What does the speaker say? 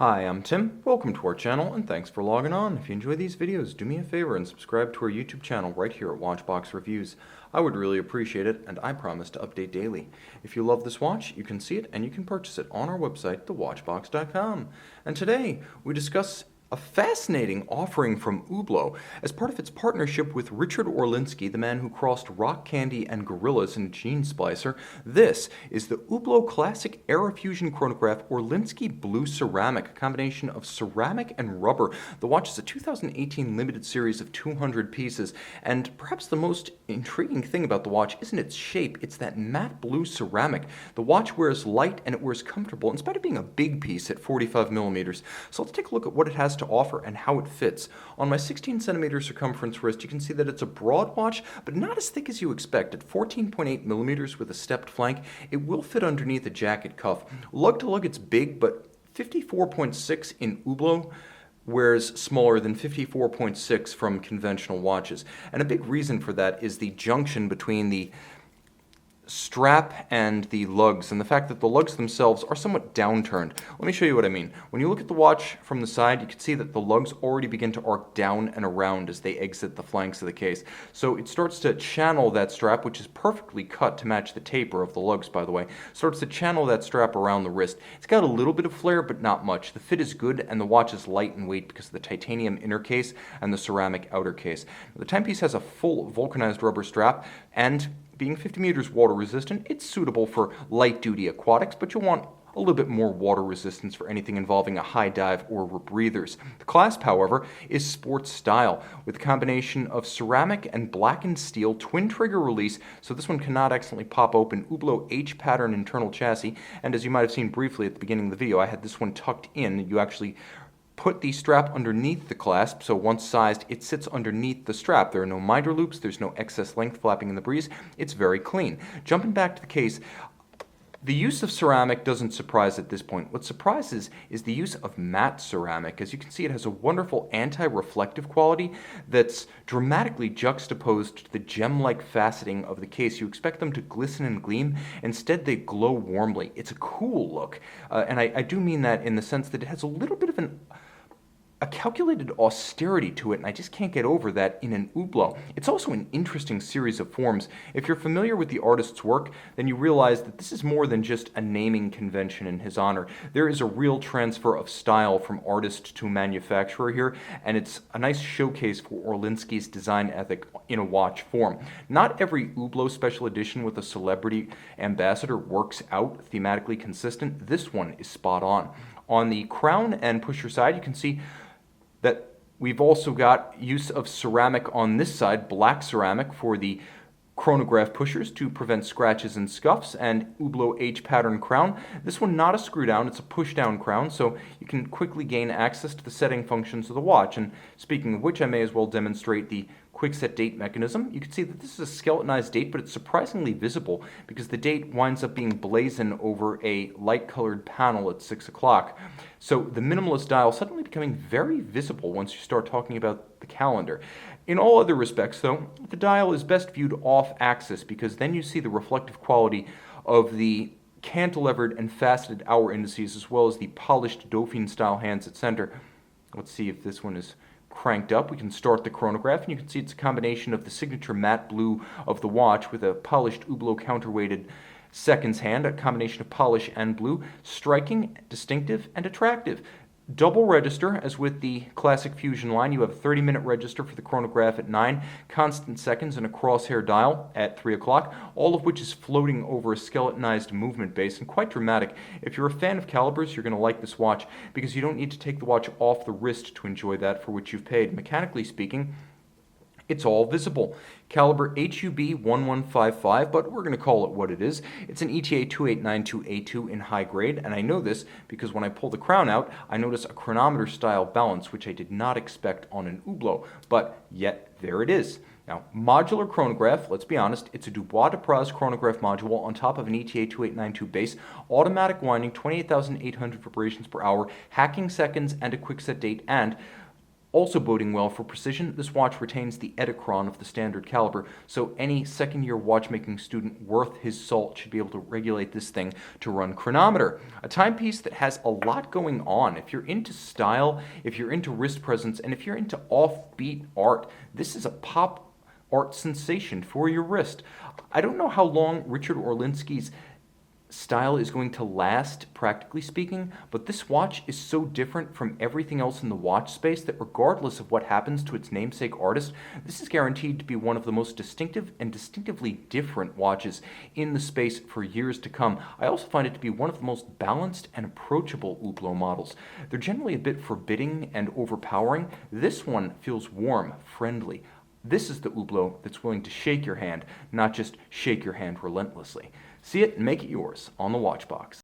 Hi, I'm Tim. Welcome to our channel and thanks for logging on. If you enjoy these videos, do me a favor and subscribe to our YouTube channel right here at Watchbox Reviews. I would really appreciate it and I promise to update daily. If you love this watch, you can see it and you can purchase it on our website, thewatchbox.com. And today we discuss a fascinating offering from Hublot as part of its partnership with Richard Orlinski, the man who crossed rock candy and gorillas in Gene Splicer. This is the Hublot Classic Aerofusion Chronograph Orlinski Blue Ceramic, a combination of ceramic and rubber. The watch is a 2018 limited series of 200 pieces, and perhaps the most intriguing thing about the watch isn't its shape, it's that matte blue ceramic. The watch wears light and it wears comfortable in spite of being a big piece at 45 millimeters. So let's take a look at what it has to offer and how it fits. On my 16 centimeter circumference wrist, you can see that it's a broad watch, but not as thick as you expect. At 14.8 millimeters with a stepped flank, it will fit underneath a jacket cuff. Lug to lug, it's big, but 54.6 in Hublot wears smaller than 54.6 from conventional watches. And a big reason for that is the junction between the strap and the lugs, and the fact that the lugs themselves are somewhat downturned. Let me show you what I mean. When you look at the watch from the side, you can see that the lugs already begin to arc down and around as they exit the flanks of the case. So it starts to channel that strap, which is perfectly cut to match the taper of the lugs, by the way, starts to channel that strap around the wrist. It's got a little bit of flare, but not much. The fit is good, and the watch is light in weight because of the titanium inner case and the ceramic outer case. The timepiece has a full vulcanized rubber strap, and being 50 meters water resistant, it's suitable for light duty aquatics, but you'll want a little bit more water resistance for anything involving a high dive or rebreathers. The clasp, however, is sports style with a combination of ceramic and blackened steel twin trigger release, so this one cannot accidentally pop open. Hublot H pattern internal chassis, and as you might have seen briefly at the beginning of the video, I had this one tucked in. You actually put the strap underneath the clasp, so once sized, it sits underneath the strap. There are no mitre loops, there's no excess length flapping in the breeze. It's very clean. Jumping back to the case, the use of ceramic doesn't surprise at this point. What surprises is the use of matte ceramic. As you can see, it has a wonderful anti-reflective quality that's dramatically juxtaposed to the gem-like faceting of the case. You expect them to glisten and gleam. Instead, they glow warmly. It's a cool look. And I do mean that in the sense that it has a little bit of a calculated austerity to it, and I just can't get over that in an Hublot. It's also an interesting series of forms. If you're familiar with the artist's work, then you realize that this is more than just a naming convention in his honor. There is a real transfer of style from artist to manufacturer here, and it's a nice showcase for Orlinski's design ethic in a watch form. Not every Hublot special edition with a celebrity ambassador works out thematically consistent. This one is spot on. On the crown and pusher side, you can see that we've also got use of ceramic on this side, black ceramic for the chronograph pushers to prevent scratches and scuffs, and Hublot H pattern crown. This one not a screw down, it's a push down crown, so you can quickly gain access to the setting functions of the watch. And speaking of which, I may as well demonstrate the quick set date mechanism. You can see that this is a skeletonized date, but it's surprisingly visible because the date winds up being blazoned over a light colored panel at 6 o'clock. So the minimalist dial suddenly becoming very visible once you start talking about the calendar. In all other respects, though, the dial is best viewed off-axis because then you see the reflective quality of the cantilevered and faceted hour indices as well as the polished Dauphine-style hands at center. Let's see if this one is cranked up. We can start the chronograph, and you can see it's a combination of the signature matte blue of the watch with a polished Hublot counterweighted seconds hand, a combination of polish and blue, striking, distinctive, and attractive. Double register, as with the Classic Fusion line. You have a 30-minute register for the chronograph at 9, constant seconds, and a crosshair dial at 3 o'clock, all of which is floating over a skeletonized movement base and quite dramatic. If you're a fan of calibers, you're going to like this watch because you don't need to take the watch off the wrist to enjoy that for which you've paid. Mechanically speaking, it's all visible. Caliber HUB1155, but we're going to call it what it is. It's an ETA 2892A2 in high grade, and I know this because when I pull the crown out, I notice a chronometer style balance, which I did not expect on an Hublot, but yet there it is. Now, modular chronograph, let's be honest, it's a Dubois de Praz chronograph module on top of an ETA 2892 base, automatic winding, 28,800 vibrations per hour, hacking seconds, and a quick set date, and Also boding well for precision, this watch retains the Edicron of the standard caliber, so any second-year watchmaking student worth his salt should be able to regulate this thing to run chronometer. A timepiece that has a lot going on. If you're into style, if you're into wrist presence, and if you're into offbeat art, this is a pop art sensation for your wrist. I don't know how long Richard Orlinski's style is going to last, practically speaking, but this watch is so different from everything else in the watch space that regardless of what happens to its namesake artist, this is guaranteed to be one of the most distinctive and distinctively different watches in the space for years to come. I also find it to be one of the most balanced and approachable Hublot models. They're generally a bit forbidding and overpowering. This one feels warm, friendly. This is the Hublot that's willing to shake your hand, not just shake your hand relentlessly. See it and make it yours on the Watchbox.